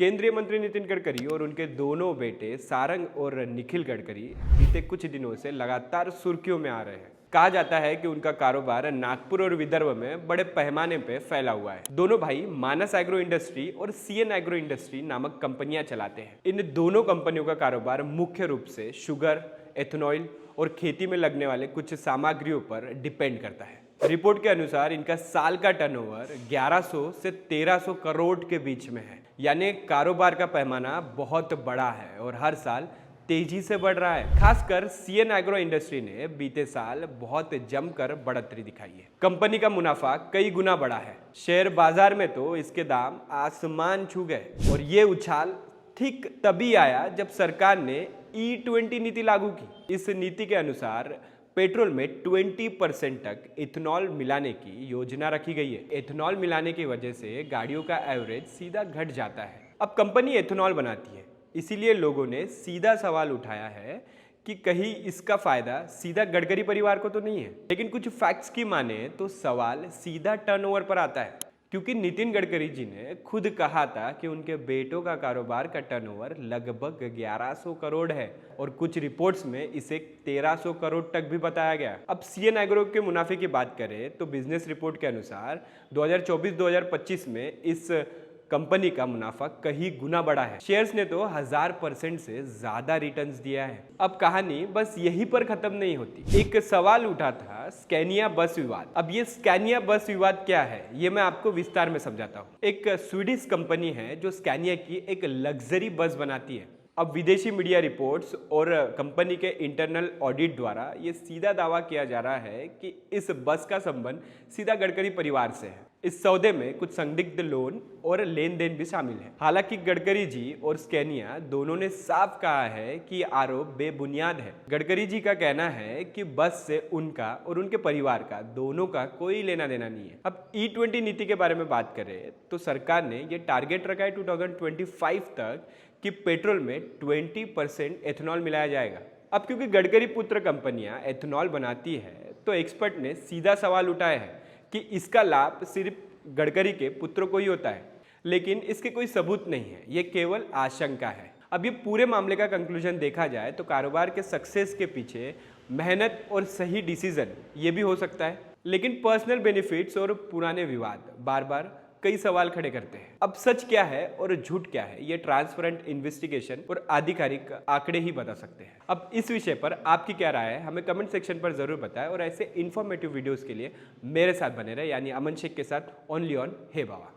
केंद्रीय मंत्री नितिन गडकरी और उनके दोनों बेटे सारंग और निखिल गडकरी बीते कुछ दिनों से लगातार सुर्खियों में आ रहे हैं। कहा जाता है कि उनका कारोबार नागपुर और विदर्भ में बड़े पैमाने पे फैला हुआ है। दोनों भाई मानस एग्रो इंडस्ट्री और सीएन एग्रो इंडस्ट्री नामक कंपनियां चलाते हैं। इन दोनों कंपनियों का कारोबार मुख्य रूप से शुगर, एथेनॉल और खेती में लगने वाले कुछ सामग्रियों पर डिपेंड करता है। रिपोर्ट के अनुसार इनका साल का टर्नओवर 1100 से 1300 करोड़ के बीच में है, यानी कारोबार का पैमाना बहुत बड़ा है और हर साल तेजी से बढ़ रहा है। खासकर सीएन एग्रो इंडस्ट्री ने बीते साल बहुत जमकर बढ़ोतरी दिखाई है। कंपनी का मुनाफा कई गुना बढ़ा है। शेयर बाजार में तो इसके दाम आसमान छू गए और ये उछाल ठीक तभी आया जब सरकार ने E20 नीति लागू की। इस नीति के अनुसार पेट्रोल में 20% तक इथेनॉल मिलाने की योजना रखी गई है। इथेनॉल मिलाने की वजह से गाड़ियों का एवरेज सीधा घट जाता है। अब कंपनी इथेनॉल बनाती है, इसीलिए लोगों ने सीधा सवाल उठाया है कि कहीं इसका फायदा सीधा गडकरी परिवार को तो नहीं है। लेकिन कुछ फैक्ट्स की माने तो सवाल सीधा टर्नओवर पर आता है, क्योंकि नितिन गडकरी जी ने खुद कहा था कि उनके बेटों का कारोबार का टर्नओवर लगभग 1100 करोड़ है और कुछ रिपोर्ट्स में इसे 1300 करोड़ तक भी बताया गया। अब सीएन एग्रो के मुनाफे की बात करें तो बिजनेस रिपोर्ट के अनुसार 2024-2025 में इस कंपनी का मुनाफा कहीं गुना बढ़ा है। शेयर्स ने तो 1000% से ज्यादा रिटर्न्स दिया है। अब कहानी बस यहीं पर खत्म नहीं होती। एक सवाल उठा था स्कैनिया बस विवाद। अब ये स्कैनिया बस विवाद क्या है, ये मैं आपको विस्तार में समझाता हूँ। एक स्वीडिश कंपनी है जो स्कैनिया की एक लग्जरी बस बनाती है। अब विदेशी मीडिया रिपोर्ट्स और कंपनी के इंटरनल ऑडिट द्वारा ये सीधा दावा किया जा रहा है कि इस बस का संबंध सीधा गडकरी परिवार से है। इस सौदे में कुछ संदिग्ध लोन और लेन देन भी शामिल है। हालांकि गडकरी जी और स्कैनिया दोनों ने साफ कहा है कि आरोप बेबुनियाद है। गडकरी जी का कहना है कि बस से उनका और उनके परिवार का दोनों का कोई लेना देना नहीं है। अब E20 नीति के बारे में बात करें तो सरकार ने ये टारगेट रखा है 2025 तक कि पेट्रोल में 20% एथेनॉल मिलाया जाएगा। अब क्योंकि गडकरी पुत्र कंपनियां एथेनॉल बनाती है तो एक्सपर्ट ने सीधा सवाल उठाया है कि इसका लाभ सिर्फ गडकरी के पुत्रों को ही होता है, लेकिन इसके कोई सबूत नहीं है, ये केवल आशंका है। अब ये पूरे मामले का कंक्लूजन देखा जाए तो कारोबार के सक्सेस के पीछे मेहनत और सही डिसीजन ये भी हो सकता है, लेकिन पर्सनल बेनिफिट्स और पुराने विवाद बार बार कई सवाल खड़े करते हैं। अब सच क्या है और झूठ क्या है, ये ट्रांसपेरेंट इन्वेस्टिगेशन और आधिकारिक आंकड़े ही बता सकते हैं। अब इस विषय पर आपकी क्या राय है, हमें कमेंट सेक्शन पर जरूर बताएं और ऐसे इन्फॉर्मेटिव वीडियोस के लिए मेरे साथ बने रहे, यानी अमन शेख के साथ ओनली ऑन हे बाबा।